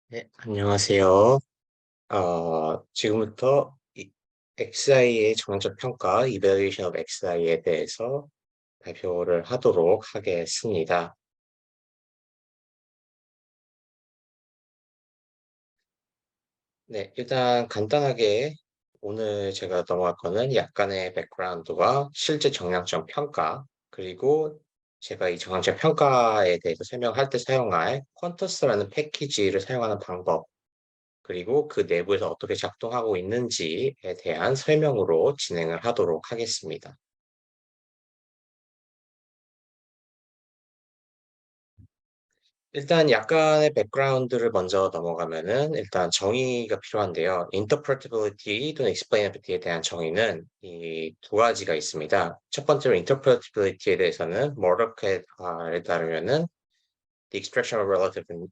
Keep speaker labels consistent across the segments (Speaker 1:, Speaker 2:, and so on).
Speaker 1: 네, 안녕하세요. 지금부터 XI의 정책 평가, Evaluation of XI에 대해서 발표를 하도록 하겠습니다. 네, 일단 간단하게 오늘 제가 넘어갈 거는 약간의 백그라운드와 실제 정량점 평가, 그리고 제가 이 정량점 평가에 대해서 설명할 때 사용할 퀀터스라는 패키지를 사용하는 방법, 그리고 그 내부에서 어떻게 작동하고 있는지에 대한 설명으로 진행을 하도록 하겠습니다. 일단 약간의 백그라운드를 먼저 넘어가면은 일단 정의가 필요한데요. interpretability 또는 explainability에 대한 정의는 이 두 가지가 있습니다. 첫 번째로 interpretability에 대해서는 머러켓에 따르면은 the extraction of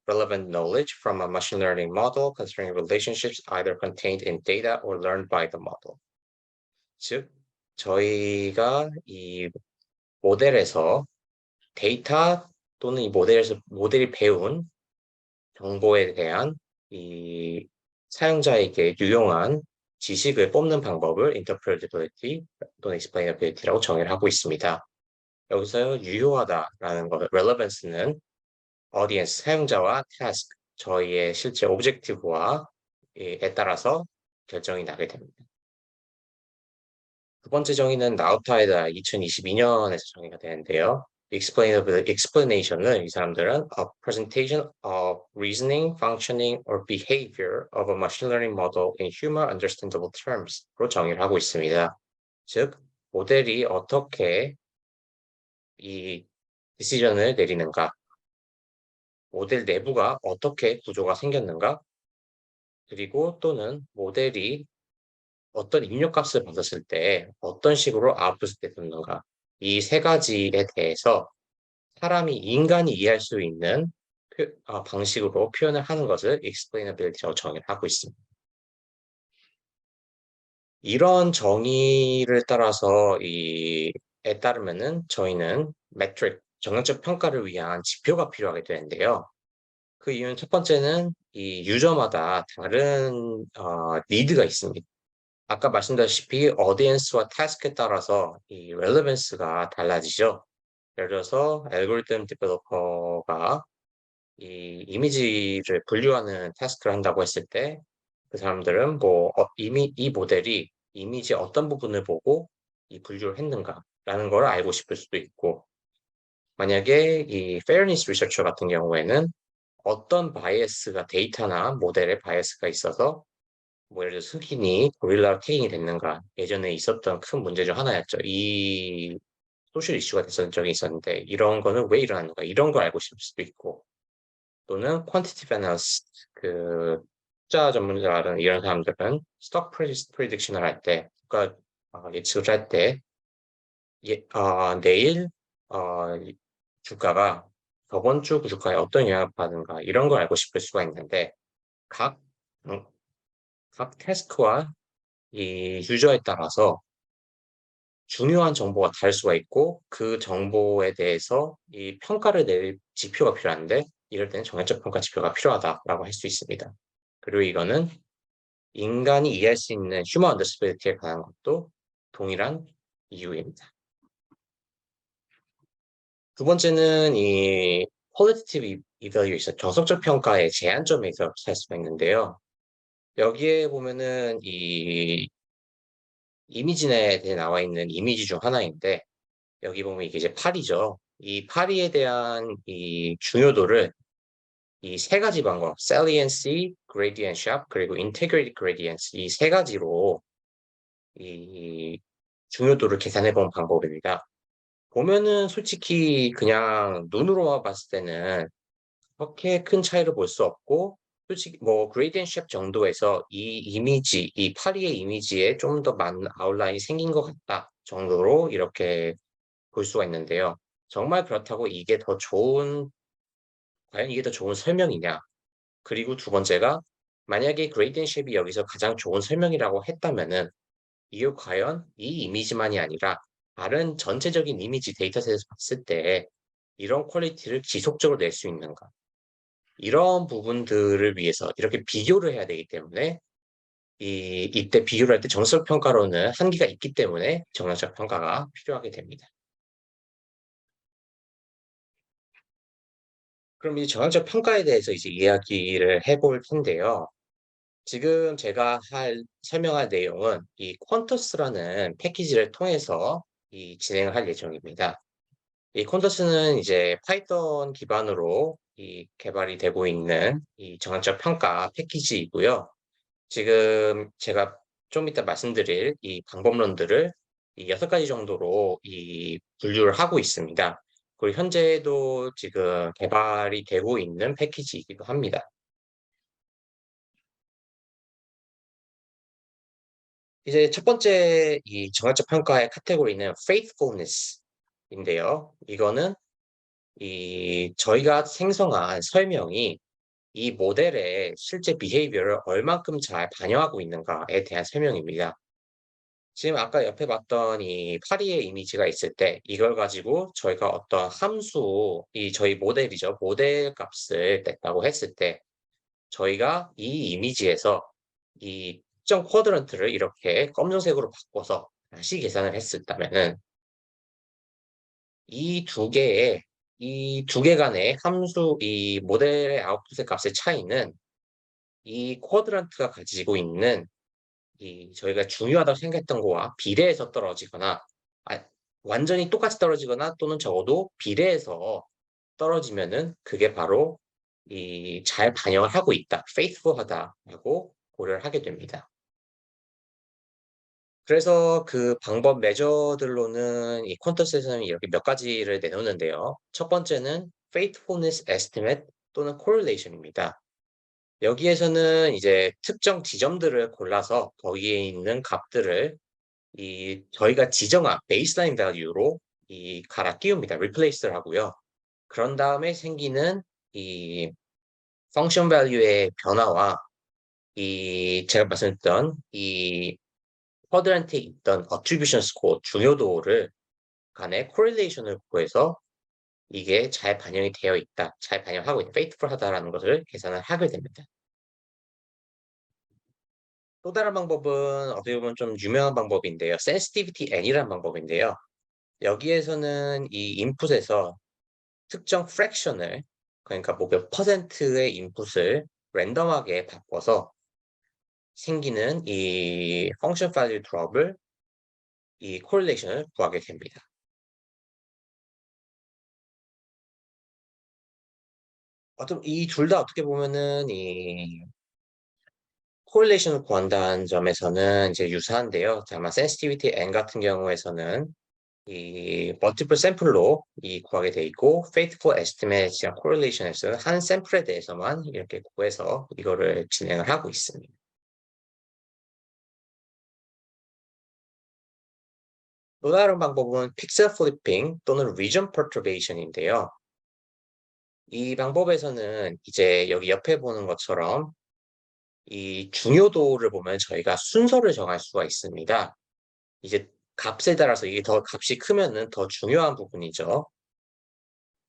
Speaker 1: relevant knowledge from a machine learning model concerning relationships either contained in data or learned by the model. 즉, 저희가 이 모델에서 데이터 또는 이 모델이 배운 정보에 대한 이 사용자에게 유용한 지식을 뽑는 방법을 interpretability 또는 explainability라고 정의를 하고 있습니다. 여기서 유효하다라는 것, relevance는 audience, 사용자와 task, 저희의 실제 오브젝티브와 에 따라서 결정이 나게 됩니다. 두 번째 정의는 나우타이다 2022년에서 정의가 되는데요. explanation은 이 사람들은 a presentation of reasoning, functioning, or behavior of a machine learning model in human understandable terms로 정의를 하고 있습니다. 즉, 모델이 어떻게 이 디시전을 내리는가, 모델 내부가 어떻게 구조가 생겼는가, 그리고 또는 모델이 어떤 입력값을 받았을 때 어떤 식으로 아웃풋을 내놓는가. 이 세 가지에 대해서 인간이 이해할 수 있는 방식으로 표현을 하는 것을 explainability라고 정의를 하고 있습니다. 이런 정의를 따라서 에 따르면은 저희는 metric, 정량적 평가를 위한 지표가 필요하게 되는데요. 그 이유는 첫 번째는 이 유저마다 다른 니드가 있습니다. 아까 말씀드렸다시피 어디언스와 타스크에 따라서 이 렐리번스가 달라지죠. 예를 들어서 알고리즘 디벨로퍼가 이 이미지를 분류하는 타스크를 한다고 했을 때 그 사람들은 이미 이 모델이 이미지 어떤 부분을 보고 이 분류를 했는가라는 걸 알고 싶을 수도 있고, 만약에 이 fairness researcher 같은 경우에는 어떤 바이어스가 데이터나 모델에 바이어스가 있어서 뭐 예를 들어 흑인이 고릴라 태깅이 됐는가, 예전에 있었던 큰 문제 중 하나였죠. 이 소셜 이슈가 됐던 적이 있었는데 이런 거는 왜 일어나는가, 이런 걸 알고 싶을 수도 있고, 또는 quantitative analyst, 그 숫자 전문가라는 이런 사람들은 stock prediction을 할 때, 그러니까 예측을 할 때 내일 주가가 저번 주 주가에 어떤 영향을 받는가, 이런 걸 알고 싶을 수가 있는데 각 음, 각 태스크와 이 유저에 따라서 중요한 정보가 다를 수가 있고, 그 정보에 대해서 이 평가를 내릴 지표가 필요한데 이럴 때는 정액적 평가 지표가 필요하다라고 할 수 있습니다. 그리고 이거는 인간이 이해할 수 있는 휴먼 언더스탠디에 관한 것도 동일한 이유입니다. 두 번째는 이 qualitative evaluation, 정석적 평가의 제한점에 있어서 살 수가 있는데요. 여기에 보면은 이 이미지넷에 나와 있는 이미지 중 하나인데, 여기 보면 이게 이제 파리죠. 이 파리에 대한 이 중요도를 이 세 가지 방법, saliency, gradient shock, 그리고 integrated gradients, 이 세 가지로 이 중요도를 계산해 본 방법입니다. 보면은 솔직히 그냥 눈으로만 봤을 때는 그렇게 큰 차이를 볼 수 없고, 솔직히 뭐 gradient shock 정도에서 이 파리의 이미지에 좀 더 많은 아웃라인이 생긴 것 같다 정도로 이렇게 볼 수가 있는데요. 정말 그렇다고 과연 이게 더 좋은 설명이냐? 그리고 두 번째가, 만약에 그레이디언트 쉐입이 여기서 가장 좋은 설명이라고 했다면은 이게 과연 이 이미지만이 아니라 다른 전체적인 이미지 데이터셋에서 봤을 때 이런 퀄리티를 지속적으로 낼 수 있는가? 이런 부분들을 위해서 이렇게 비교를 해야 되기 때문에 이때 비교를 할 때 정석 평가로는 한계가 있기 때문에 정량적 평가가 필요하게 됩니다. 그럼 이 정량적 평가에 대해서 이제 이야기를 해볼 텐데요. 지금 제가 설명할 내용은 이 퀀터스라는 패키지를 통해서 진행을 할 예정입니다. 이 콘더스는 이제 파이썬 기반으로 개발이 되고 있는 이 정학적 평가 패키지이고요. 지금 제가 좀 이따 말씀드릴 이 방법론들을 이 6가지 정도로 분류를 하고 있습니다. 그리고 현재도 지금 개발이 되고 있는 패키지이기도 합니다. 이제 첫 번째 이 정학적 평가의 카테고리는 faithfulness인데요. 이거는 저희가 생성한 설명이 이 모델의 실제 비헤이비어를 얼만큼 잘 반영하고 있는가에 대한 설명입니다. 지금 아까 옆에 봤던 이 파리의 이미지가 있을 때 이걸 가지고 저희가 어떤 함수, 저희 모델이죠. 모델 값을 냈다고 했을 때 저희가 이 이미지에서 이 특정 쿼드런트를 이렇게 검정색으로 바꿔서 다시 계산을 했었다면은 이 두 개의 이 두 개 간의 함수, 이 모델의 아웃풋의 값의 차이는 이 쿼드런트가 가지고 있는 저희가 중요하다고 생각했던 거와 비례해서 떨어지거나 아, 완전히 똑같이 떨어지거나 또는 적어도 비례해서 떨어지면은 그게 바로 잘 반영을 하고 있다, faithful하다라고 고려를 하게 됩니다. 그래서 그 방법 메저들로는 이 콘터스에서는 이렇게 몇 가지를 내놓는데요. 첫 번째는 faithfulness estimate 또는 correlation입니다. 여기에서는 이제 특정 지점들을 골라서 거기에 있는 값들을 저희가 지정한 베이스라인 밸류로 갈아 끼웁니다. replace를 하고요. 그런 다음에 생기는 이 펑션 밸류의 변화와 제가 말씀드렸던 쿼드란트에 있던 attribution score 중요도를 간의 correlation을 구해서 이게 잘 반영이 되어 있다, 잘 반영하고 있다, faithful하다라는 것을 계산을 하게 됩니다. 또 다른 방법은 어떻게 보면 좀 유명한 방법인데요. sensitivity n이라는 방법인데요. 여기에서는 이 인풋에서 특정 fraction을, 그러니까 뭐 몇 퍼센트의 인풋을 랜덤하게 바꿔서 생기는 이 function value drop을 이 correlation을 구하게 됩니다. 이 둘 다 어떻게 보면은 이 correlation을 구한다는 점에서는 이제 유사한데요. 다만 sensitivity n 같은 경우에서는 multiple sample로 구하게 돼 있고 faithful estimate이랑 correlation에서는 한 샘플에 대해서만 이렇게 구해서 이거를 진행을 하고 있습니다. 또 다른 방법은 픽셀 플리핑 또는 region perturbation인데요. 이 방법에서는 이제 여기 옆에 보는 것처럼 이 중요도를 보면 저희가 순서를 정할 수가 있습니다. 이제 값에 따라서 이게 더 값이 크면은 더 중요한 부분이죠.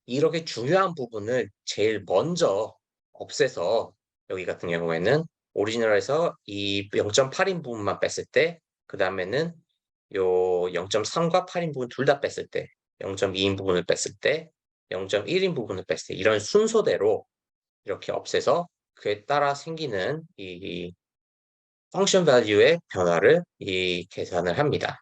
Speaker 1: 이렇게 중요한 부분을 제일 먼저 없애서 여기 같은 경우에는 오리지널에서 이 0.8인 부분만 뺐을 때, 그 다음에는 요 0.3과 8인 부분 둘 다 뺐을 때, 0.2인 부분을 뺐을 때, 0.1인 부분을 뺐을 때 이런 순서대로 이렇게 없애서 그에 따라 생기는 이 펑션 밸류의 변화를 계산을 합니다.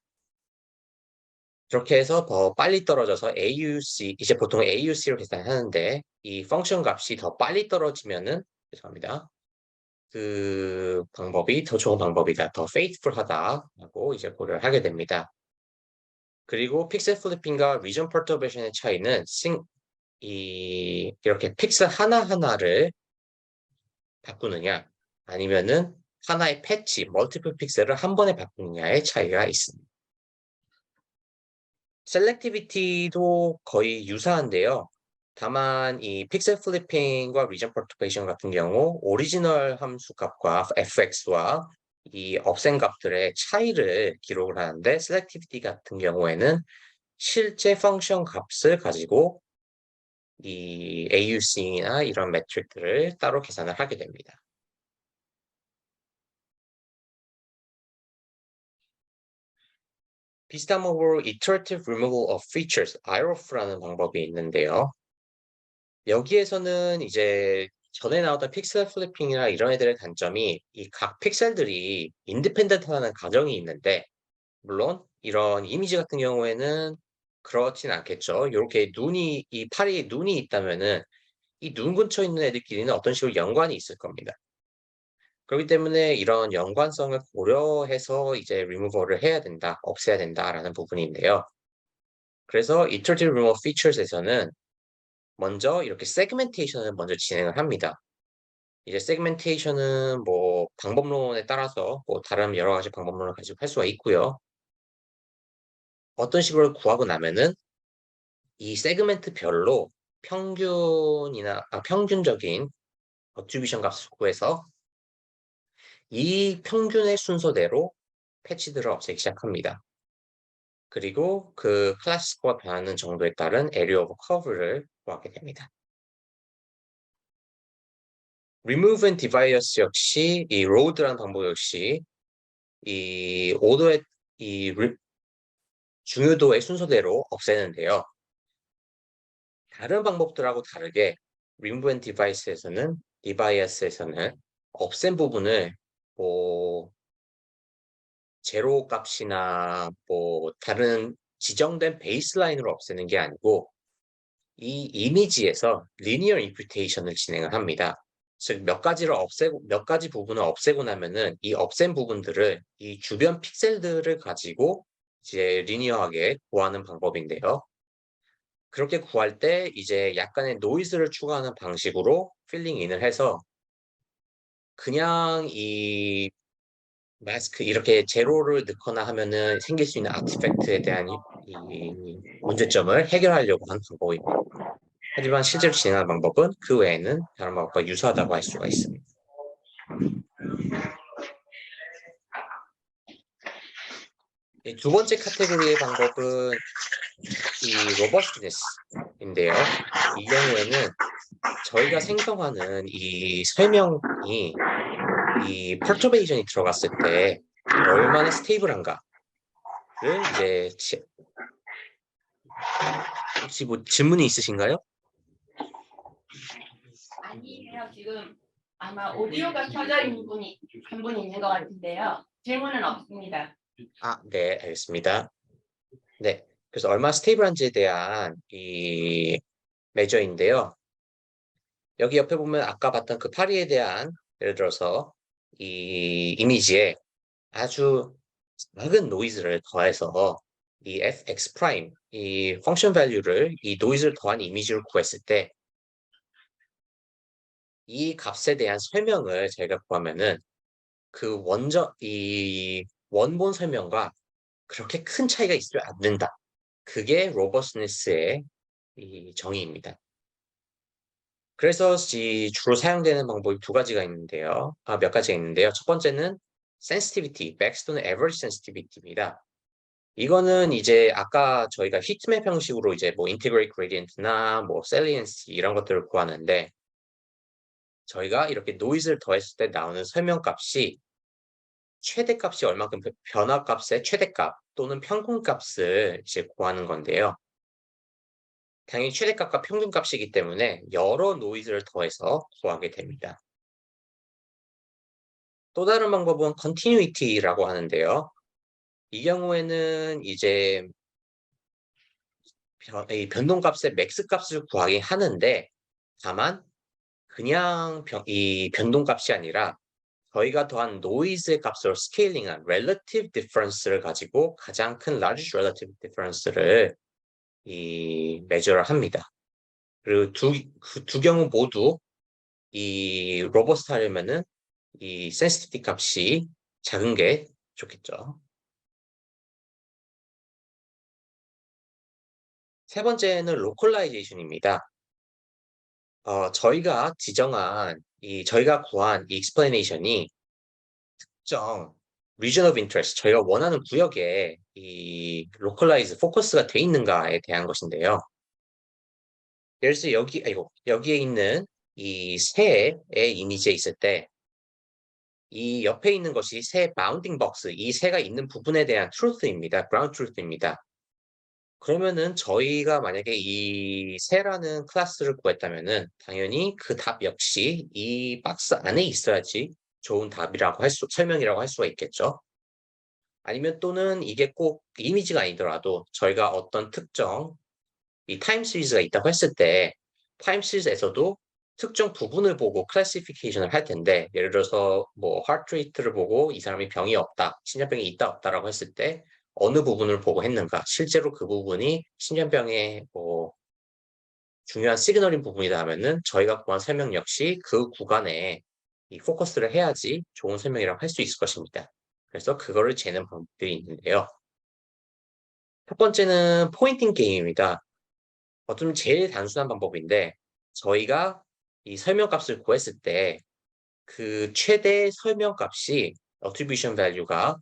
Speaker 1: 그렇게 해서 더 빨리 떨어져서 AUC, 이제 보통 AUC로 계산하는데 이 펑션 값이 더 빨리 떨어지면은, 죄송합니다. 그 방법이 더 좋은 방법이다, 더 faithful하다라고 이제 고려를 하게 됩니다. 그리고 픽셀 플리핑과 리전 퍼터베이션의 차이는 이렇게 픽셀 하나하나를 바꾸느냐 아니면은 하나의 패치, 멀티플 픽셀을 한 번에 바꾸느냐의 차이가 있습니다. 셀렉티비티도 거의 유사한데요. 다만 이 픽셀 플리핑과 리전 퍼투베이션 같은 경우 오리지널 함수 값과 fx와 이 업생 값들의 차이를 기록을 하는데, 셀렉티비티 같은 경우에는 실제 펑션 값을 가지고 이 AUC나 이런 매트릭들을 따로 계산을 하게 됩니다. 비슷한 방법으로 Iterative Removal of Features, IROF라는 방법이 있는데요. 여기에서는 이제 전에 나왔던 픽셀 플리핑이나 이런 애들의 단점이 이 각 픽셀들이 인디펜던트하는 가정이 있는데, 물론 이런 이미지 같은 경우에는 그렇진 않겠죠. 이렇게 눈이 이 팔이 눈이 있다면은 이 눈 근처에 있는 애들끼리는 어떤 식으로 연관이 있을 겁니다. 그렇기 때문에 이런 연관성을 고려해서 이제 리무버를 해야 된다, 없애야 된다라는 부분인데요. 그래서 Iterative Removal Features에서는 먼저 이렇게 세그멘테이션을 먼저 진행을 합니다. 이제 세그멘테이션은 뭐 방법론에 따라서 뭐 다른 여러 가지 방법론을 가지고 할 수가 있고요. 어떤 식으로 구하고 나면은 이 세그멘트별로 평균적인 어트리뷰션 값을 구해서 이 평균의 순서대로 패치들을 없애기 시작합니다. 그리고 그 클래스 스코어가 변하는 정도에 따른 에리어 오브 커브를 구하게 됩니다. remove and divides 역시 이 load라는 방법 역시 이 오더의 이 중요도의 순서대로 없애는데요. 다른 방법들하고 다르게 remove and divide에서는 없앤 부분을 뭐 제로 값이나 뭐 다른 지정된 베이스라인으로 없애는 게 아니고 이 이미지에서 리니어 임퓨테이션을 진행을 합니다. 즉 몇 가지 부분을 없애고 나면은 이 없앤 부분들을 이 주변 픽셀들을 가지고 이제 리니어하게 구하는 방법인데요. 그렇게 구할 때 이제 약간의 노이즈를 추가하는 방식으로 필링 인을 해서 그냥 이 마스크 이렇게 제로를 넣거나 하면은 생길 수 있는 아티팩트에 대한 이 문제점을 해결하려고 하는 방법입니다. 하지만 실제로 진행하는 방법은 그 외에는 다른 방법과 유사하다고 할 수가 있습니다. 두 번째 카테고리의 방법은 이 로버스트니스인데요. 이 경우에는 저희가 생성하는 이 설명이 이 퍼터베이션이 들어갔을 때 얼마나 스테이블한가를 이제 혹시 뭐 질문이 있으신가요?
Speaker 2: 아니에요. 지금 아마 오디오가 켜져 있는 분이 한 분 있는 것 같은데요. 질문은 없습니다.
Speaker 1: 네, 알겠습니다. 네, 그래서 얼마나 스테이블한지에 대한 이 메저인데요. 여기 옆에 보면 아까 봤던 그 파리에 대한 예를 들어서 이 이미지에 아주 작은 노이즈를 더해서 이 fx 프라임 이 펑션 밸류를 이 노이즈를 더한 이미지를 구했을 때 이 값에 대한 설명을 저희가 구하면은 그 이 원본 설명과 그렇게 큰 차이가 있지 않는다. 그게 로버스니스의 이 정의입니다. 그래서 주로 사용되는 방법이 몇 가지가 있는데요. 첫 번째는 sensitivity, max 또는 average sensitivity입니다. 이거는 이제 아까 저희가 히트맵 형식으로 이제 뭐 integrate gradient나 뭐 saliency 이런 것들을 구하는데 저희가 이렇게 노이즈를 더했을 때 나오는 설명값이 최대값이 얼마큼 변화값의 최대값 또는 평균값을 이제 구하는 건데요. 당연히 최대값과 평균값이기 때문에 여러 노이즈를 더해서 구하게 됩니다. 또 다른 방법은 continuity라고 하는데요. 이 경우에는 이제 이 변동값의 맥스 값을 구하긴 하는데 다만 그냥 이 변동값이 아니라 저희가 더한 노이즈의 값으로 스케일링한 relative difference를 가지고 가장 큰 large relative difference를 이 measure를 합니다. 그리고 두 경우 모두 이 로버스트 하려면은 이 sensitivity 값이 작은 게 좋겠죠. 세 번째는 localization입니다. 저희가 구한 이 explanation이 특정 region of interest, 저희가 원하는 구역에 이 localize, 포커스가 돼 있는가에 대한 것인데요. 예를 들어서 여기에 있는 이 새의 이미지에 있을 때, 이 옆에 있는 것이 새 바운딩 박스, 이 새가 있는 부분에 대한 truth입니다. ground truth입니다. 그러면은 저희가 만약에 이 새라는 클래스를 구했다면은 당연히 그 답 역시 이 박스 안에 있어야지 좋은 설명이라고 할 수가 있겠죠. 아니면 또는 이게 꼭 이미지가 아니더라도 저희가 어떤 특정 이 타임 시리즈가 있다고 했을 때 타임 시리즈에서도 특정 부분을 보고 클래시피케이션을 할 텐데 예를 들어서 뭐 하트 레이트를 보고 이 사람이 병이 없다, 신장병이 있다 없다라고 했을 때 어느 부분을 보고 했는가? 실제로 그 부분이 신장병의 뭐 중요한 시그널인 부분이다 하면은 저희가 구한 설명 역시 그 구간에 이 포커스를 해야지 좋은 설명이라고 할 수 있을 것입니다. 그래서 그거를 재는 방법들이 있는데요. 첫 번째는 포인팅 게임입니다. 어쩌면 제일 단순한 방법인데 저희가 이 설명값을 구했을 때 그 최대 설명값이 attribution value가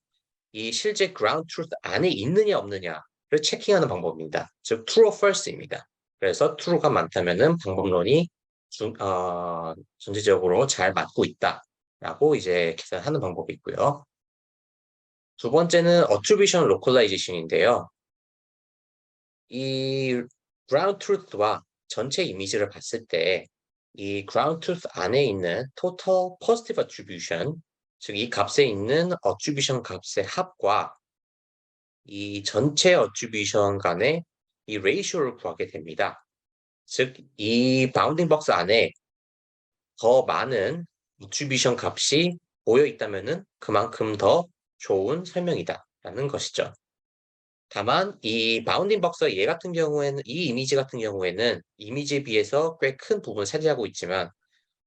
Speaker 1: 이 실제 ground truth 안에 있느냐 없느냐를 체킹하는 방법입니다. 즉 true or false입니다. 그래서 true가 많다면은 방법론이 전체적으로 잘 맞고 있다라고 이제 계산하는 방법이 있고요. 두 번째는 attribution localization인데요. 이 ground truth와 전체 이미지를 봤을 때 이 ground truth 안에 있는 total positive attribution, 즉 이 값에 있는 attribution 값의 합과 이 전체 attribution 간의 이 ratio를 구하게 됩니다. 즉 이 바운딩 박스 안에 더 많은 attribution 값이 모여 있다면은 그만큼 더 좋은 설명이다라는 것이죠. 다만 이 바운딩 박스와 얘 같은 경우에는 이 이미지 같은 경우에는 이미지에 비해서 꽤 큰 부분을 차지하고 있지만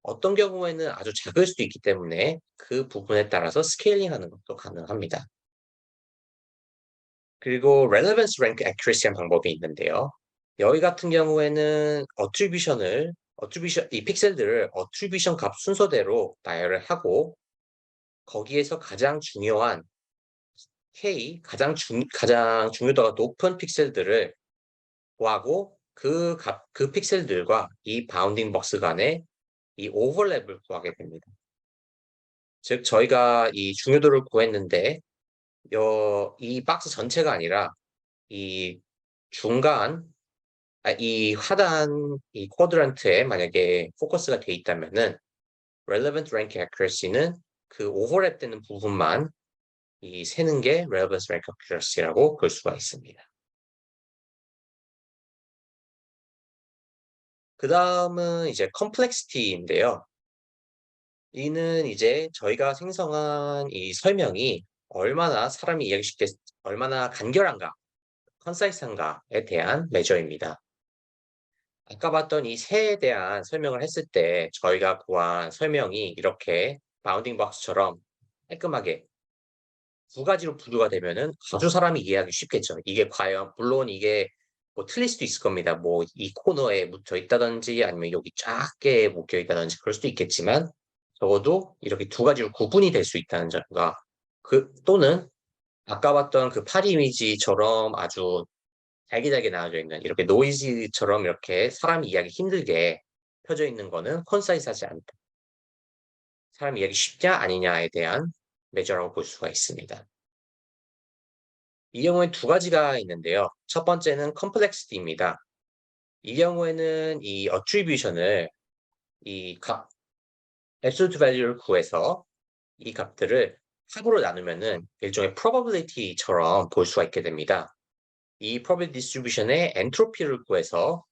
Speaker 1: 어떤 경우에는 아주 작을 수도 있기 때문에 그 부분에 따라서 스케일링하는 것도 가능합니다. 그리고 relevance rank accuracy한 방법이 있는데요. 여기 같은 경우에는 이 픽셀들을 attribution 값 순서대로 나열을 하고 거기에서 가장 중요한 가장 중요도가 높은 픽셀들을 구하고 그 픽셀들과 이 바운딩 박스 간의 이 오버랩을 구하게 됩니다. 즉, 저희가 이 중요도를 구했는데, 이 박스 전체가 아니라 이 중간, 이 하단, 이 쿼드런트에 만약에 포커스가 돼 있다면은 relevant rank accuracy는 그 오버랩 되는 부분만 이 세는 게 relevance rank accuracy라고 볼 수가 있습니다. 그 다음은 이제 complexity인데요. 이는 이제 저희가 생성한 이 설명이 얼마나 사람이 이해하기 쉽게, 얼마나 간결한가, 컨사이스한가에 대한 메저입니다. 아까 봤던 이 새에 대한 설명을 했을 때 저희가 구한 설명이 이렇게 바운딩 박스처럼 깔끔하게 두 가지로 분류가 되면은 아주 사람이 이해하기 쉽겠죠. 이게 과연, 물론 이게 뭐 틀릴 수도 있을 겁니다. 뭐 이 코너에 묻혀 있다든지 아니면 여기 작게 묶여 있다든지 그럴 수도 있겠지만 적어도 이렇게 두 가지로 구분이 될 수 있다는 점과 또는 아까 봤던 그 파리 이미지처럼 아주 잘게 나눠져 있는 이렇게 노이즈처럼 이렇게 사람이 이해하기 힘들게 펴져 있는 거는 콘사이즈하지 않다. 사람이 이해하기 쉽냐 아니냐에 대한 메저라고 볼 수가 있습니다. 이 경우에 두 가지가 있는데요. 첫 번째는 컴플렉시티입니다. 이 경우에는 이 attribution을 이 값, absolute value를 구해서 이 값들을 합으로 나누면은 일종의 probability처럼 볼 수가 있게 됩니다. 이 probability distribution의 엔트로피를 구해서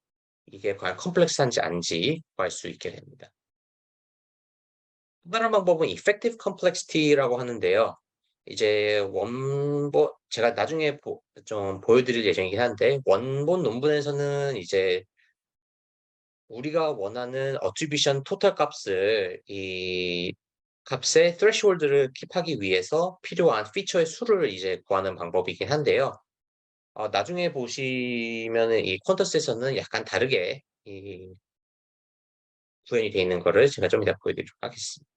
Speaker 1: 이게 과연 컴플렉스한지 아닌지 구할 수 있게 됩니다. 또 다른 방법은 effective complexity라고 하는데요. 이제 제가 나중에 좀 보여드릴 예정이긴 한데, 원본 논문에서는 이제 우리가 원하는 attribution 토탈 값을 이 값의 threshold를 킵하기 위해서 필요한 피처의 수를 이제 구하는 방법이긴 한데요. 나중에 보시면은 이 퀀터스에서는 약간 다르게 이 구현이 되어 있는 거를 제가 좀 이따 보여드리도록 하겠습니다.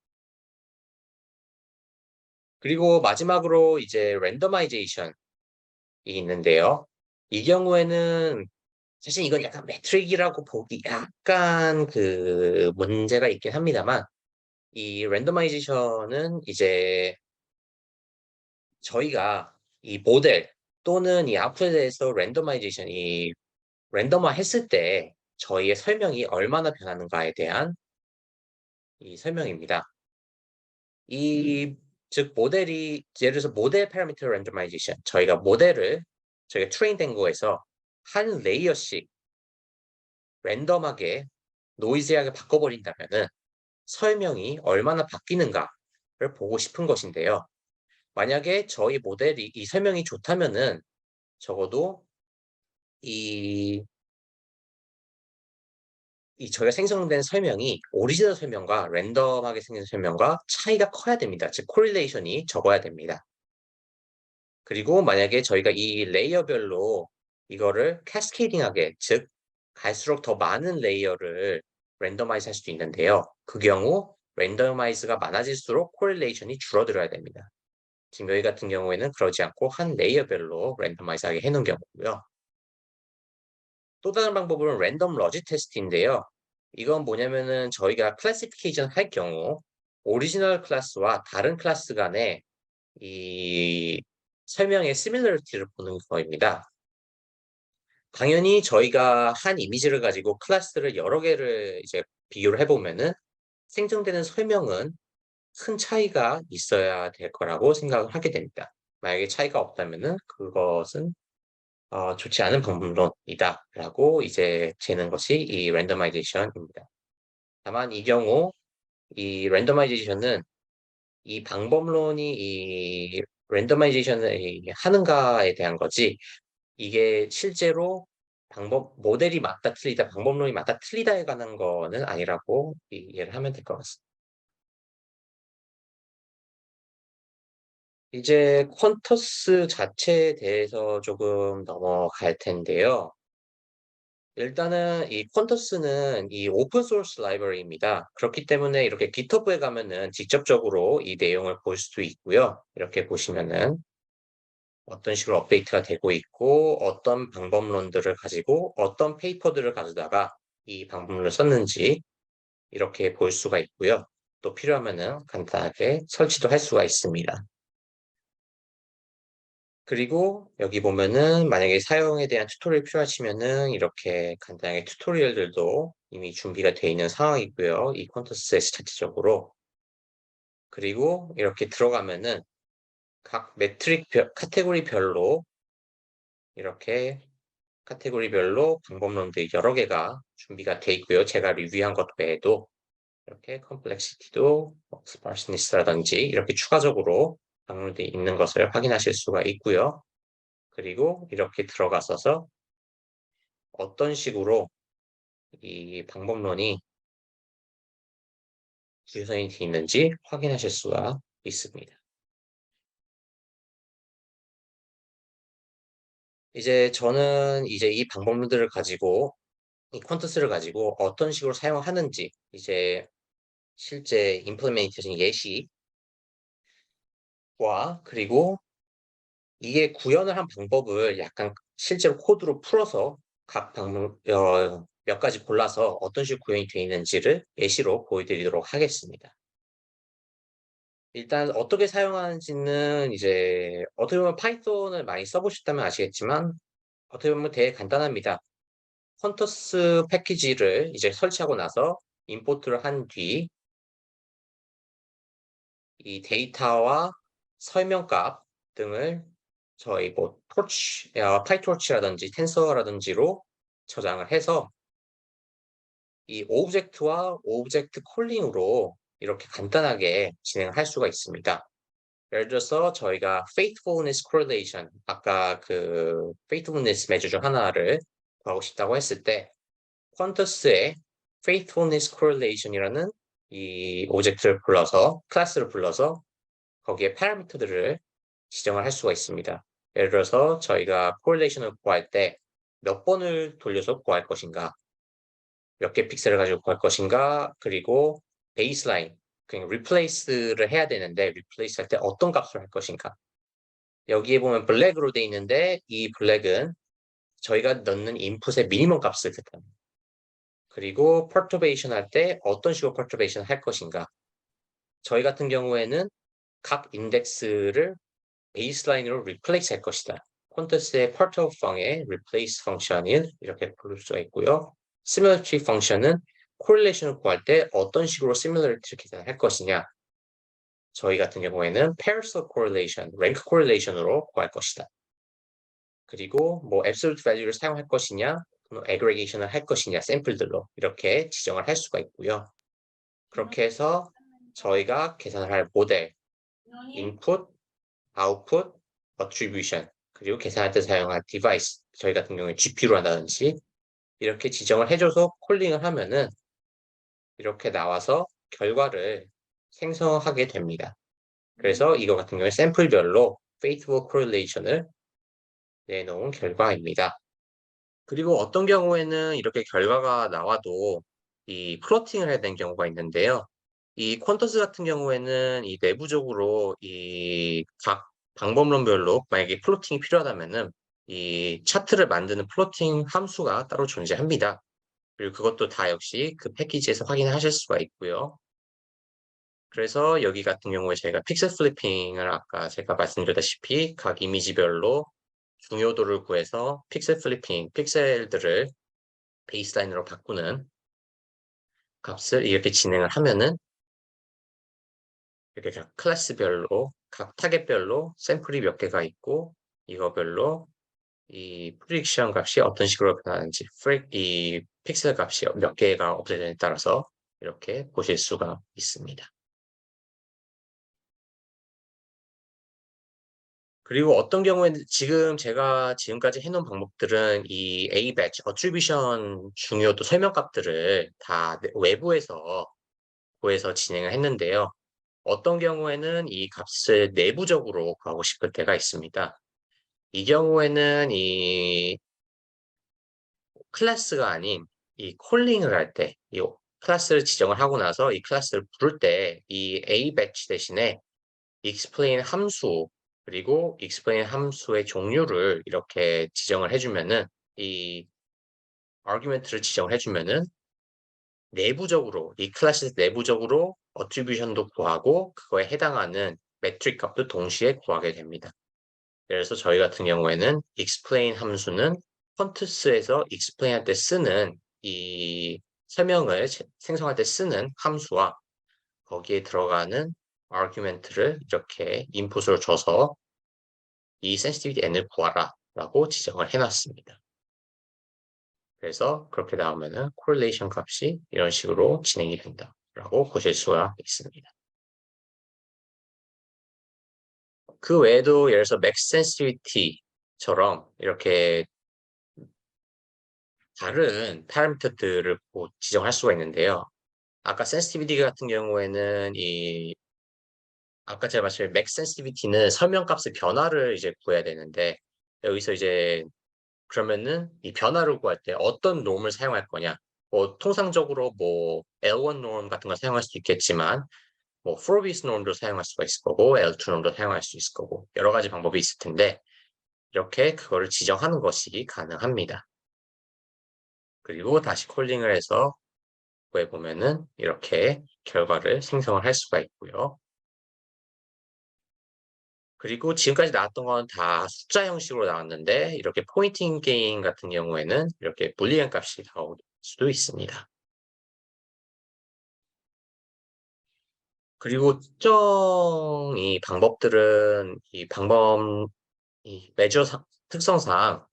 Speaker 1: 그리고 마지막으로 이제 랜더마이제이션이 있는데요. 이 경우에는 사실 이건 약간 매트릭이라고 보기 약간 그 문제가 있긴 합니다만, 이 랜더마이제이션은 이제 저희가 이 모델 또는 이 아웃풋에서 랜더마이제이션이 랜덤화 했을 때 저희의 설명이 얼마나 변하는가에 대한 이 설명입니다. 즉 모델이 예를 들어서 모델 파라미터 랜더마이제이션, 저희가 트레인된 거에서 한 레이어씩 랜덤하게 노이즈하게 바꿔버린다면은 설명이 얼마나 바뀌는가를 보고 싶은 것인데요. 만약에 저희 모델이 이 설명이 좋다면은 적어도 이, 이 저희가 생성된 설명이 오리지널 설명과 랜덤하게 생긴 설명과 차이가 커야 됩니다. 즉 코릴레이션이 적어야 됩니다. 그리고 만약에 저희가 이 레이어별로 이거를 캐스케이딩하게, 즉 갈수록 더 많은 레이어를 랜더마이즈 할 수도 있는데요. 그 경우 랜더마이즈가 많아질수록 코릴레이션이 줄어들어야 됩니다. 지금 여기 같은 경우에는 그러지 않고 한 레이어별로 랜더마이즈하게 해놓은 경우고요. 또 다른 방법은 랜덤 러지 테스트인데요. 이건 뭐냐면은 저희가 클래시피케이션 할 경우 오리지널 클래스와 다른 클래스 간의 이 설명의 시밀러리티를 보는 거입니다. 당연히 저희가 한 이미지를 가지고 클래스를 여러 개를 이제 비교를 해보면은 생성되는 설명은 큰 차이가 있어야 될 거라고 생각을 하게 됩니다. 만약에 차이가 없다면은 그것은 좋지 않은 방법론이다라고 이제 재는 것이 이 랜더마이제이션입니다. 다만 이 경우 이 랜더마이제이션은 이 방법론이 이 랜더마이제이션을 하는가에 대한 거지, 이게 실제로 모델이 맞다 틀리다, 방법론이 맞다 틀리다에 관한 거는 아니라고 이해를 하면 될 것 같습니다. 이제 퀀터스 자체에 대해서 조금 넘어갈 텐데요. 일단은 이 퀀터스는 이 오픈 소스 라이브러리입니다. 그렇기 때문에 이렇게 GitHub에 가면은 직접적으로 이 내용을 볼 수도 있고요. 이렇게 보시면은 어떤 식으로 업데이트가 되고 있고 어떤 방법론들을 가지고 어떤 페이퍼들을 가져다가 이 방법론을 썼는지 이렇게 볼 수가 있고요. 또 필요하면은 간단하게 설치도 할 수가 있습니다. 그리고 여기 보면은 만약에 사용에 대한 튜토리얼 필요하시면은 이렇게 간단하게 튜토리얼들도 이미 준비가 되어 있는 상황이고요. 이 콘테스트에서 자체적으로. 그리고 이렇게 들어가면은 각 카테고리별로 이렇게 카테고리별로 방법론들이 여러 개가 준비가 되어 있고요. 제가 리뷰한 것 외에도 이렇게 컴플렉시티도 스파르스니스라든지 이렇게 추가적으로 방문들이 있는 것을 확인하실 수가 있고요. 그리고 이렇게 들어가서서 어떤 식으로 이 방법론이 구성이 되어 있는지 확인하실 수가 있습니다. 이제 저는 이제 이 방법론들을 가지고 이 퀀터스를 가지고 어떤 식으로 사용하는지 이제 실제 임플리멘테이션 예시와 그리고 이게 구현을 한 방법을 약간 실제로 코드로 풀어서 몇 가지 골라서 어떤 식으로 구현이 되어 있는지를 예시로 보여드리도록 하겠습니다. 일단 어떻게 사용하는지는 이제 어떻게 보면 파이썬을 많이 써보셨다면 아시겠지만 어떻게 보면 되게 간단합니다. 퀀터스 패키지를 이제 설치하고 나서 임포트를 한 뒤 이 데이터와 설명값 등을 저희 뭐 파이토치라든지 텐서라든지로 저장을 해서 이 오브젝트와 오브젝트 콜링으로 이렇게 간단하게 진행을 할 수가 있습니다. 예를 들어서 저희가 faithfulness correlation, 아까 그 faithfulness 메저 중 하나를 구하고 싶다고 했을 때 퀀터스의 faithfulness correlation이라는 이 오브젝트를 불러서 클래스를 불러서 거기에 파라미터들을 지정을 할 수가 있습니다. 예를 들어서 저희가 correlation을 구할 때 몇 번을 돌려서 구할 것인가, 몇 개 픽셀을 가지고 구할 것인가, 그리고 베이스라인, 그냥 replace를 해야 되는데 replace 할 때 어떤 값을 할 것인가. 여기에 보면 블랙으로 돼 있는데 이 블랙은 저희가 넣는 인풋의 미니멈 값을 계산합니다. 그리고 perturbation 할 때 어떤 식으로 perturbation 할 것인가. 저희 같은 경우에는 각 인덱스를 베이스라인으로 replace 할 것이다. 콘테스트의 perturb 펑의 replace 펑션을 이렇게 부를 수가 있고요. similarity 펑션은 correlation을 구할 때 어떤 식으로 similarity를 계산할 것이냐. 저희 같은 경우에는 parallel correlation, rank correlation으로 구할 것이다. 그리고 뭐 absolute value를 사용할 것이냐, aggregation을 할 것이냐, 샘플들로 이렇게 지정을 할 수가 있고요. 그렇게 해서 저희가 계산을 할 모델, input, output, attribution, 그리고 계산할 때 사용할 device, 저희 같은 경우에 GPU로 한다든지 이렇게 지정을 해줘서 콜링을 하면은 이렇게 나와서 결과를 생성하게 됩니다. 그래서 이거 같은 경우에 샘플별로 faithful correlation을 내놓은 결과입니다. 그리고 어떤 경우에는 이렇게 결과가 나와도 이 플로팅을 해야 되는 경우가 있는데요. 이 퀀터스 같은 경우에는 이 내부적으로 이 각 방법론별로 만약에 플로팅이 필요하다면은 이 차트를 만드는 플로팅 함수가 따로 존재합니다. 그리고 그것도 다 역시 그 패키지에서 확인하실 수가 있고요. 그래서 여기 같은 경우에 제가 픽셀 플리핑을 아까 제가 말씀드렸다시피 각 이미지별로 중요도를 구해서 픽셀 플리핑, 픽셀들을 베이스라인으로 바꾸는 값을 이렇게 진행을 하면은 이렇게 각 클래스별로, 각 타겟별로 샘플이 몇 개가 있고 이거별로 이 프리딕션 값이 어떤 식으로 변하는지, 이 픽셀 값이 몇 개가 없어지는지에 따라서 이렇게 보실 수가 있습니다. 그리고 어떤 경우에는 지금 제가 지금까지 해놓은 방법들은 이 A batch, attribution 중요도 설명값들을 다 외부에서 구해서 진행을 했는데요. 어떤 경우에는 이 값을 내부적으로 구하고 싶을 때가 있습니다. 이 경우에는 이 클래스가 아닌 이 콜링을 할 때, 이 클래스를 지정을 하고 나서 이 클래스를 부를 때 이 A batch 대신에 explain 함수 그리고 explain 함수의 종류를 이렇게 지정을 해주면은 이 argument를 지정을 해주면은 내부적으로 이 클래스 내부적으로 attribution도 구하고 그거에 해당하는 매트릭 값도 동시에 구하게 됩니다. 그래서 저희 같은 경우에는 explain 함수는 퀀트스에서 explain 할 때 쓰는 이 설명을 생성할 때 쓰는 함수와 거기에 들어가는 argument를 이렇게 인풋으로 줘서 이 sensitivity n을 구하라 라고 지정을 해놨습니다. 그래서 그렇게 나오면은 correlation 값이 이런 식으로 진행이 된다 라고 보실 수가 있습니다. 그 외에도 예를 들어서 max sensitivity처럼 이렇게 다른 파라미터들을 지정할 수가 있는데요. 아까 sensitivity 같은 경우에는 아까 제가 말씀드린 max sensitivity는 설명값의 변화를 이제 구해야 되는데 여기서 이제 그러면은 이 변화를 구할 때 어떤 놈을 사용할 거냐? 뭐 통상적으로 뭐 L1 norm 같은 걸 사용할 수 있겠지만 뭐 Froeb's norm도 사용할 수가 있을 거고 L2 norm도 사용할 수 있을 거고 여러 가지 방법이 있을 텐데 이렇게 그거를 지정하는 것이 가능합니다. 그리고 다시 콜링을 해서 구해보면은 이렇게 결과를 생성을 할 수가 있고요. 그리고 지금까지 나왔던 건 다 숫자 형식으로 나왔는데 이렇게 포인팅 게인 같은 경우에는 이렇게 불리한 값이 나올 수도 있습니다. 그리고 특정 이 방법들은 이 매저 특성상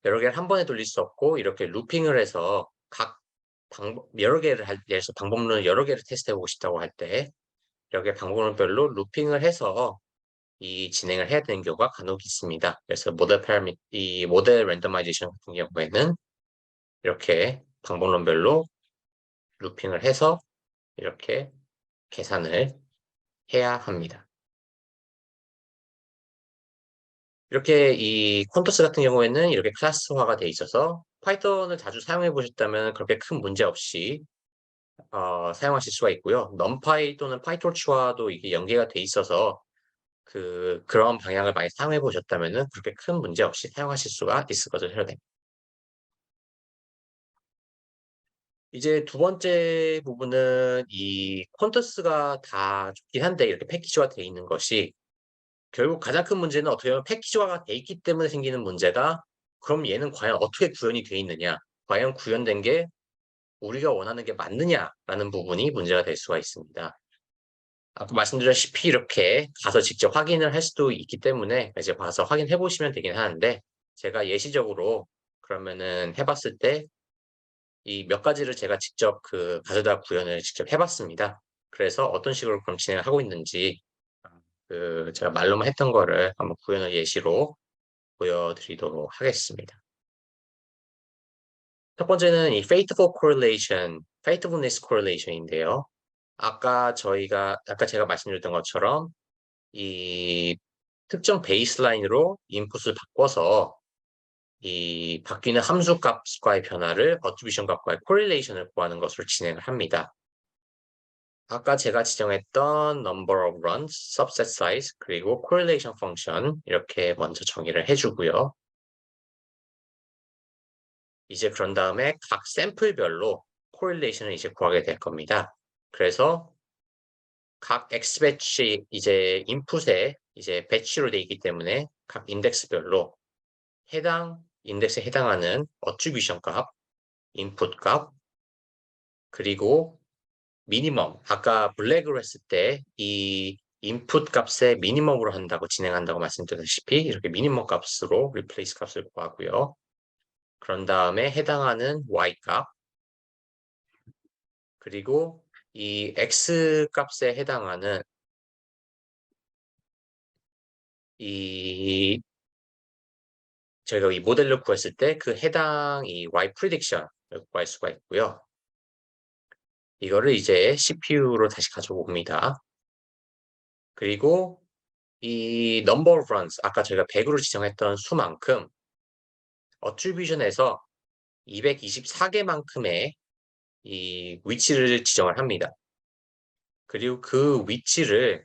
Speaker 1: 여러 개를 한 번에 돌릴 수 없고 이렇게 루핑을 해서 각 방법 여러 개를 예를 들어서 방법론을 여러 개를 테스트해 보고 싶다고 할 때 이렇게 방법론별로 루핑을 해서 이 진행을 해야 되는 경우가 간혹 있습니다. 그래서 이 모델 랜더마이제이션 같은 경우에는 이렇게 방법론별로 루핑을 해서 이렇게 계산을 해야 합니다. 이렇게 이 콘토스 같은 경우에는 이렇게 클래스화가 돼 있어서 파이썬을 자주 사용해 보셨다면 그렇게 큰 문제 없이 사용하실 수가 있고요. 넘파이 또는 파이토치와도 이게 연계가 돼 있어서 그런 방향을 많이 사용해 보셨다면은 그렇게 큰 문제 없이 사용하실 수가 있을 것으로 생각됩니다. 이제 두 번째 부분은 이 퀀터스가 다 좋긴 한데 이렇게 패키지화 돼 있는 것이 결국 가장 큰 문제는 어떻게 보면 패키지화가 돼 있기 때문에 생기는 문제가 그럼 얘는 과연 어떻게 구현이 돼 있느냐? 과연 구현된 게 우리가 원하는 게 맞느냐라는 부분이 문제가 될 수가 있습니다. 아까 말씀드렸다시피 이렇게 가서 직접 확인을 할 수도 있기 때문에 이제 가서 확인해 보시면 되긴 하는데 제가 예시적으로 그러면은 해봤을 때 이 몇 가지를 제가 직접 가져다 구현을 직접 해봤습니다. 그래서 어떤 식으로 그럼 진행을 하고 있는지 제가 말로만 했던 거를 한번 구현을 예시로 보여드리도록 하겠습니다. 첫 번째는 이 faithfulness correlation인데요. 아까 제가 말씀드렸던 것처럼 이 특정 베이스라인으로 인풋을 바꿔서 이 바뀌는 함수 값과의 변화를 어트리뷰션 값과의 코릴레이션을 구하는 것으로 진행을 합니다. 아까 제가 지정했던 number of runs, subset size, 그리고 correlation function 이렇게 먼저 정의를 해주고요. 이제 그런 다음에 각 샘플별로 correlation을 이제 구하게 될 겁니다. 그래서 각 X 배치 이제 인풋에 이제 배치로 되어 있기 때문에 각 인덱스별로 해당 인덱스에 해당하는 어트리뷰션 값, 인풋 값, 그리고 미니멈 아까 블랙으로 했을 때 이 인풋 값에 미니멈으로 진행한다고 말씀드렸다시피 이렇게 미니멈 값으로 replace 값을 구하고요. 그런 다음에 해당하는 y 값 그리고 이 x 값에 해당하는 이 저희가 이 모델로 구했을 때 그 해당 이 y prediction을 구할 수가 있고요. 이거를 이제 CPU로 다시 가져옵니다. 그리고 이 number of runs 아까 저희가 100으로 지정했던 수만큼 어트리뷰션에서 224개만큼의 이 위치를 지정을 합니다. 그리고 그 위치를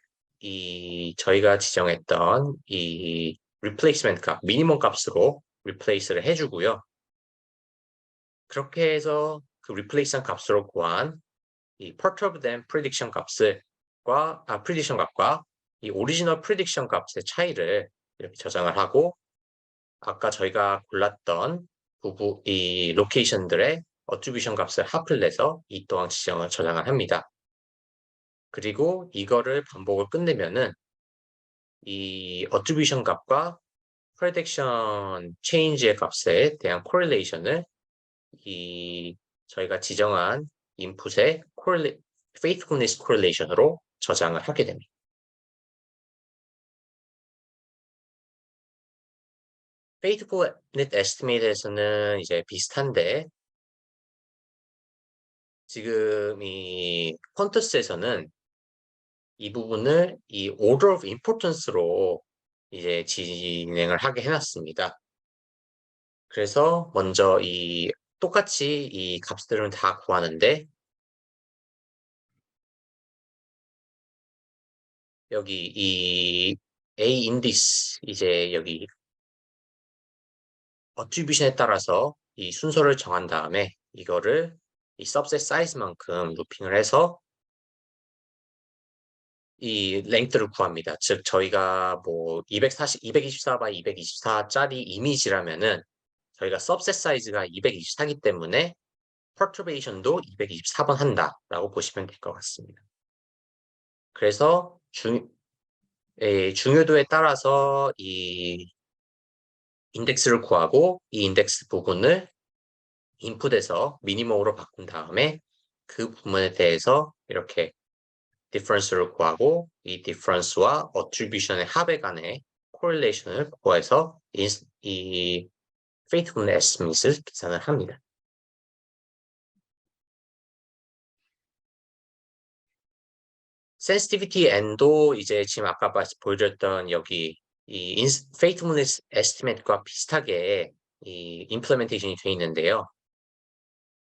Speaker 1: 저희가 지정했던 이 replacement 값, 미니멈 값으로 replace를 해주고요. 그렇게 해서 그 replace한 값으로 구한 이 perturbed prediction prediction 값과 이 original prediction 값의 차이를 이렇게 저장을 하고 아까 저희가 골랐던 이 로케이션들의 어트리뷰션 값을 합을 내서 이 또한 지정을 저장을 합니다. 그리고 이거를 반복을 끝내면은 이 어트리뷰션 값과 프레딕션 체인지의 값에 대한 코릴레이션을 저희가 지정한 인풋의 faithfulness correlation으로 저장을 하게 됩니다. faithfulness estimate에서는 이제 비슷한데 지금 이 퀀터스에서는 이 부분을 이 order of importance로 이제 진행을 하게 해놨습니다. 그래서 먼저 똑같이 이 값들은 다 구하는데 여기 이 A 인디스 이제 여기 어트리뷰션에 따라서 이 순서를 정한 다음에 이거를 이 subset 사이즈만큼 루핑을 해서 이 랭크를 구합니다. 즉 저희가 뭐 224 by 224짜리 이미지라면은 저희가 subset 사이즈가 224이기 때문에 perturbation도 224번 한다라고 보시면 될 것 같습니다. 그래서 중요도에 따라서 이 인덱스를 구하고 이 인덱스 부분을 인풋에서 미니멈으로 바꾼 다음에 그 부분에 대해서 이렇게 difference를 구하고 이 difference와 attribution의 합에 간의 correlation을 구해서 이 faithfulness estimate을 계산을 합니다. sensitivity and도 이제 지금 아까 보여드렸던 여기 이 faithfulness estimate과 비슷하게 이 implementation이 되어 있는데요.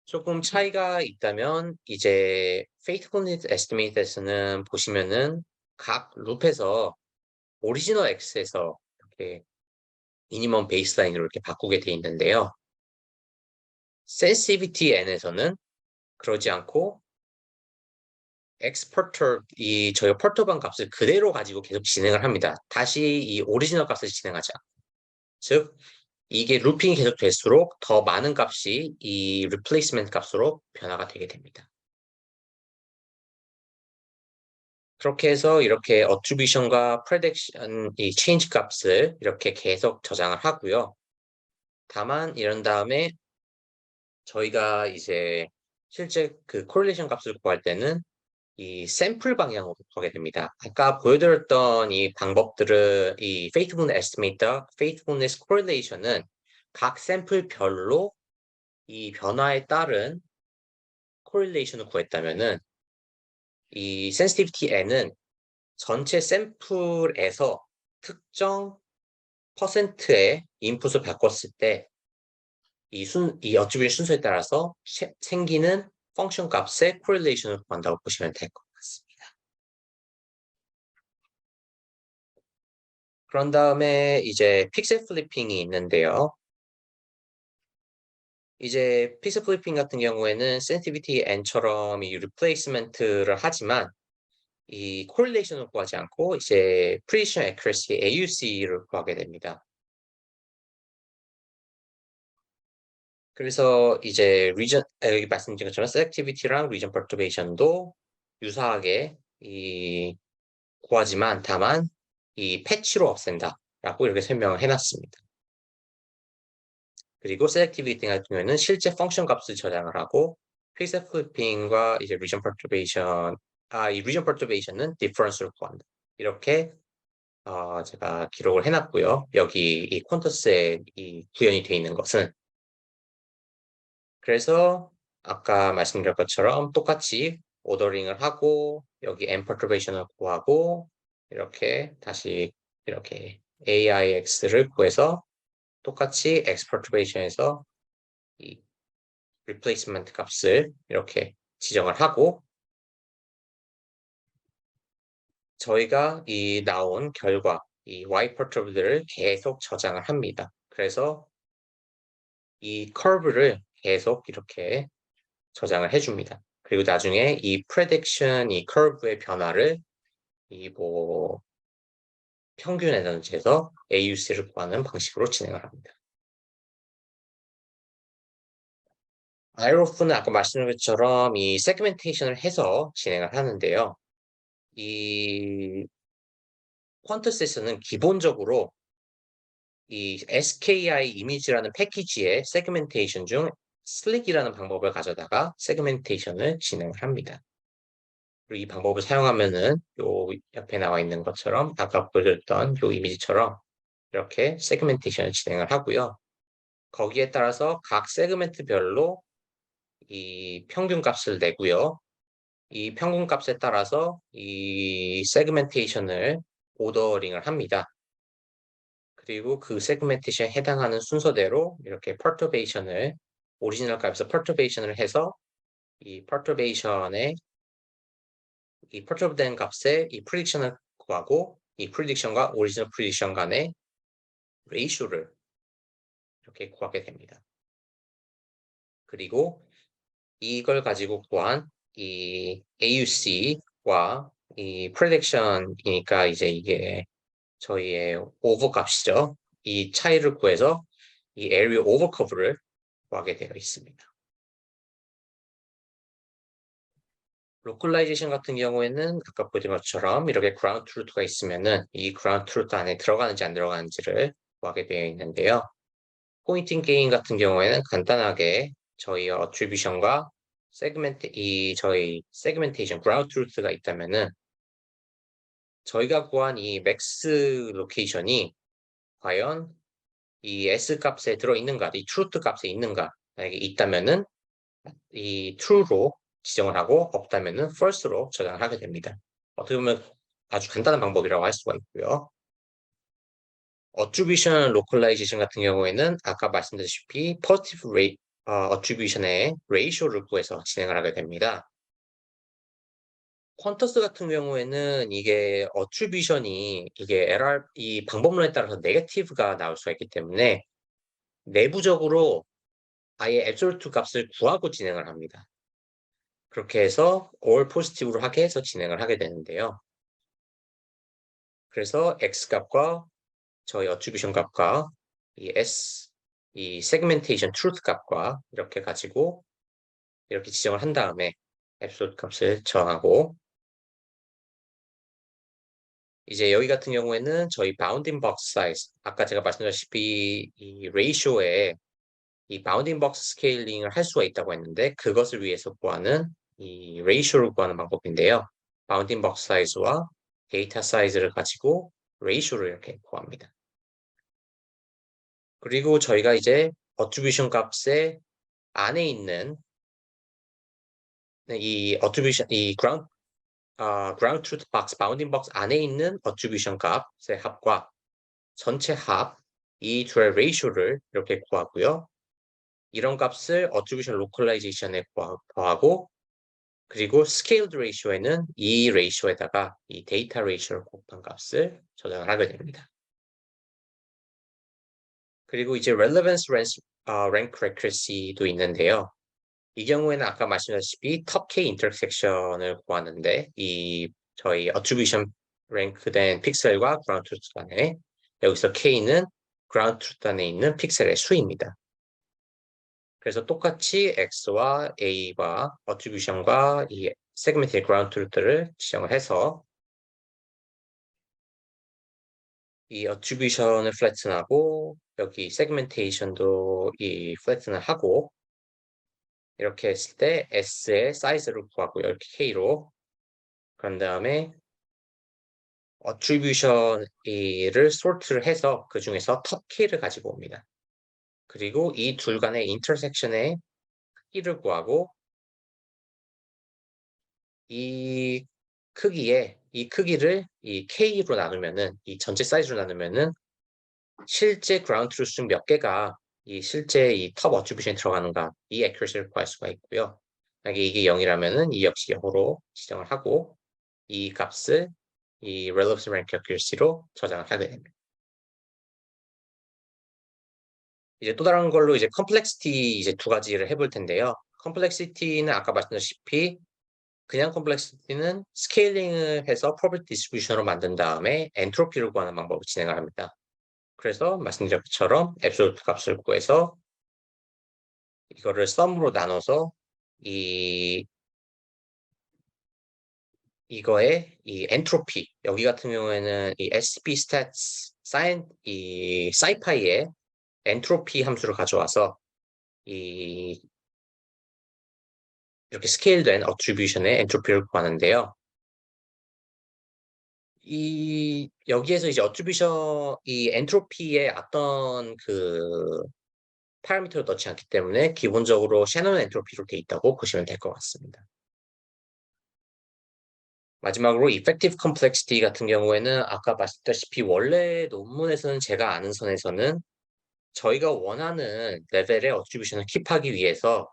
Speaker 1: 조금 차이가 있다면 이제 faithfulness estimate에서는 보시면은 각 룹에서 오리지널 X에서 이렇게 미니멈 베이스라인으로 이렇게 바꾸게 돼 있는데요. sensitivity n에서는 그러지 않고 exporter 이 저희 perturban 값을 그대로 가지고 계속 진행을 합니다. 다시 이 오리지널 값을 진행하지 않고. 즉 이게 루핑이 계속 될수록 더 많은 값이 이 replacement 값으로 변화가 되게 됩니다. 그렇게 해서 이렇게 attribution과 prediction 이 change 값을 이렇게 계속 저장을 하고요. 다만 이런 다음에 저희가 이제 실제 그 correlation 값을 구할 때는 이 샘플 방향으로 가게 됩니다. 아까 보여드렸던 이 방법들은 이 faithfulness estimate와 faithfulness correlation은 각 샘플별로 이 변화에 따른 correlation을 구했다면은 이 sensitivity n은 전체 샘플에서 특정 퍼센트의 인풋을 바꿨을 때 이 어트리뷰션 순서에 따라서 생기는 펑션 값의 correlation을 구한다고 보시면 될 것 같습니다. 그런 다음에 이제 픽셀 플리핑이 있는데요. 이제 픽셀 플리핑 같은 경우에는 sensitivity n처럼 이 replacement를 하지만 이 correlation을 구하지 않고 이제 precision accuracy AUC를 구하게 됩니다. 그래서 이제 여기 말씀드린 것처럼 selectivity랑 region perturbation도 유사하게 구하지만 다만 이 패치로 없앤다라고 이렇게 설명을 해놨습니다. 그리고 selectivity 같은 경우에는 실제 펑션 값을 저장을 하고 픽셀 플리핑과 이제 이 region perturbation은 difference를 구한다. 이렇게 제가 기록을 해놨고요. 여기 이 퀀터스에 이 구현이 되어 있는 것은 그래서 아까 말씀드린 것처럼 똑같이 오더링을 하고 여기 M perturbation을 구하고 이렇게 다시 이렇게 AIX를 구해서 똑같이 X perturbation에서 이 replacement 값을 이렇게 지정을 하고 저희가 이 나온 결과 이 Y perturb들을 계속 저장을 합니다. 그래서 이 커브를 계속 이렇게 저장을 해줍니다. 그리고 나중에 이 prediction, 이 커브의 변화를 이 뭐 평균 에너지에서 AUC를 구하는 방식으로 진행을 합니다. 아이로프는 아까 말씀드린 것처럼 이 세그멘테이션을 해서 진행을 하는데요. 이 퀀트스에서는 기본적으로 이 SKI 이미지라는 패키지의 세그멘테이션 중 슬릭이라는 방법을 가져다가 세그멘테이션을 진행을 합니다. 그리고 이 방법을 사용하면은 요 옆에 나와 있는 것처럼 아까 보여드렸던 요 이미지처럼 이렇게 세그멘테이션을 진행을 하고요. 거기에 따라서 각 세그멘트별로 이 평균 값을 내고요. 이 평균 값에 따라서 이 세그멘테이션을 오더링을 합니다. 그리고 그 세그멘테이션에 해당하는 순서대로 이렇게 퍼터베이션을 오리지널 값에서 퍼터베이션을 해서 이 퍼터베이션의 이 퍼터브된 값의 이 프리딕션을 구하고 이 프리딕션과 오리지널 프리딕션 간의 레이쇼를 이렇게 구하게 됩니다. 그리고 이걸 가지고 구한 이 AUC와 이 프리딕션이니까 이제 이게 저희의 오버 값이죠. 이 차이를 구해서 이 area over curve를 구하게 되어 있습니다. 로컬라이제이션 같은 경우에는 아까 보신 것처럼 이렇게 그라운드 트루트가 있으면은 이 그라운드 트루트 안에 들어가는지 안 들어가는지를 구하게 되어 있는데요. 포인팅 게인 같은 경우에는 간단하게 저희 어트리뷰션과 저희 세그멘테이션 그라운드 트루트가 있다면은 저희가 구한 이 맥스 로케이션이 과연 이 S 값에 들어있는가, 이 트루트 값에 있는가, 만약에 있다면은 이 true로 지정을 하고 없다면은 false로 저장을 하게 됩니다. 어떻게 보면 아주 간단한 방법이라고 할 수가 있고요. attribution localization 같은 경우에는 아까 말씀드렸다시피 positive attribution의 ratio를 구해서 진행을 하게 됩니다. 퀀터스 같은 경우에는 이게 어트리뷰션이 이게 이 방법론에 따라서 네거티브가 나올 수가 있기 때문에 내부적으로 아예 앱솔루트 값을 구하고 진행을 합니다. 그렇게 해서 all 포지티브로 하게 해서 진행을 하게 되는데요. 그래서 x 값과 저희 어트리뷰션 값과 이 세그멘테이션 트루트 값과 이렇게 가지고 이렇게 지정을 한 다음에 앱솔루트 값을 정하고, 이제 여기 같은 경우에는 저희 바운딩 박스 사이즈, 아까 제가 말씀드렸다시피 이 레이쇼에 이 바운딩 박스 스케일링을 할 수가 있다고 했는데, 그것을 위해서 구하는 이 레이쇼를 구하는 방법인데요. 바운딩 박스 사이즈와 데이터 사이즈를 가지고 레이쇼를 이렇게 구합니다. 그리고 저희가 이제 어트리뷰션 값의 안에 있는 이 어트리뷰션, 이 그라운드 트루트 박스, 바운딩 박스 안에 있는 어트리뷰션 값의 합과 전체 합, 이 둘의 레이쇼를 이렇게 구하고요. 이런 값을 어트리뷰션 로컬라이제이션에 더하고, 그리고 스케일드 레이쇼에는 이 레이쇼에다가 이 데이터 레이쇼를 곱한 값을 저장을 하게 됩니다. 그리고 이제 relevance rank accuracy도 있는데요. 이 경우에는 아까 말씀드렸다시피 top k intersection을 구하는데, 이 저희 attribution 랭크된 픽셀과 ground truth 간에, 여기서 k는 ground truth 안에 있는 픽셀의 수입니다. 그래서 똑같이 x와 a와 attribution과 이 segmented ground truth를 지정을 해서 이 attribution을 flatten하고 여기 segmentation도 이 flatten을 하고, 이렇게 했을 때 S의 사이즈를 구하고요. 이렇게 K로. 그런 다음에 attribution을 sort를 해서 그 중에서 top K를 가지고 옵니다. 그리고 이 둘 간의 intersection의 크기를 구하고, 이 크기를 이 K로 나누면은, 이 전체 사이즈로 나누면은 실제 그라운드 트루스 중 몇 개가 이 실제 이 톱 어트리뷰션에 들어가는가, 이 액큐러시를 구할 수가 있고요. 만약에 이게 0이라면은 이 역시 0으로 지정을 하고, 이 값을 이 relevance rank accuracy로 저장을 하게 됩니다. 이제 또 다른 걸로 이제 complexity 이제 두 가지를 해볼 텐데요. complexity는 아까 말씀드렸다시피 그냥 complexity는 스케일링을 해서 probability distribution으로 만든 다음에 엔트로피를 구하는 방법을 진행을 합니다. 그래서 말씀드린 것처럼 absolute 값을 구해서 이거를 sum으로 나눠서 이거의 이 엔트로피, 여기 같은 경우에는 이 SB stats 이 scipy의 엔트로피 함수를 가져와서 이 이렇게 스케일된 어트리뷰션의 엔트로피를 구하는데요. 이 여기에서 이제 어트리뷰션 이 엔트로피에 어떤 그 파라미터를 넣지 않기 때문에 기본적으로 샤넌 엔트로피로 돼 있다고 보시면 될 것 같습니다. 마지막으로 effective complexity 같은 경우에는 아까 말씀드렸다시피 원래 논문에서는 제가 아는 선에서는 저희가 원하는 레벨의 어트리뷰션을 킵하기 위해서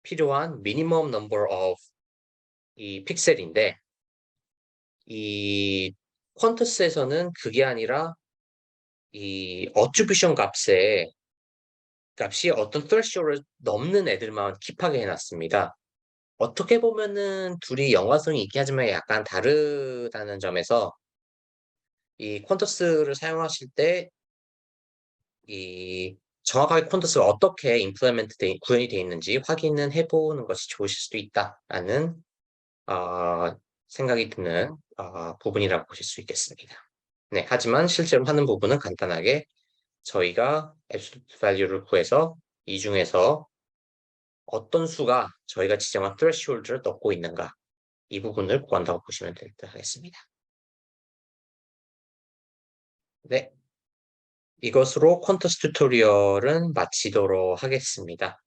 Speaker 1: 필요한 minimum number of 이 픽셀인데, 이 퀀터스에서는 그게 아니라 이 어트리뷰션 값이 어떤 threshold을 넘는 애들만 킵하게 해놨습니다. 어떻게 보면은 둘이 연관성이 있긴 하지만 약간 다르다는 점에서 이 퀀터스를 사용하실 때 이 정확하게 퀀터스가 어떻게 구현이 되어 있는지 확인은 해보는 것이 좋으실 수도 있다라는 생각이 드는 부분이라고 보실 수 있겠습니다. 네, 하지만 실제로 하는 부분은 간단하게 저희가 absolute value를 구해서 이 중에서 어떤 수가 저희가 지정한 threshold를 넣고 있는가, 이 부분을 구한다고 보시면 될 듯 하겠습니다. 네, 이것으로 퀀터스 튜토리얼은 마치도록 하겠습니다.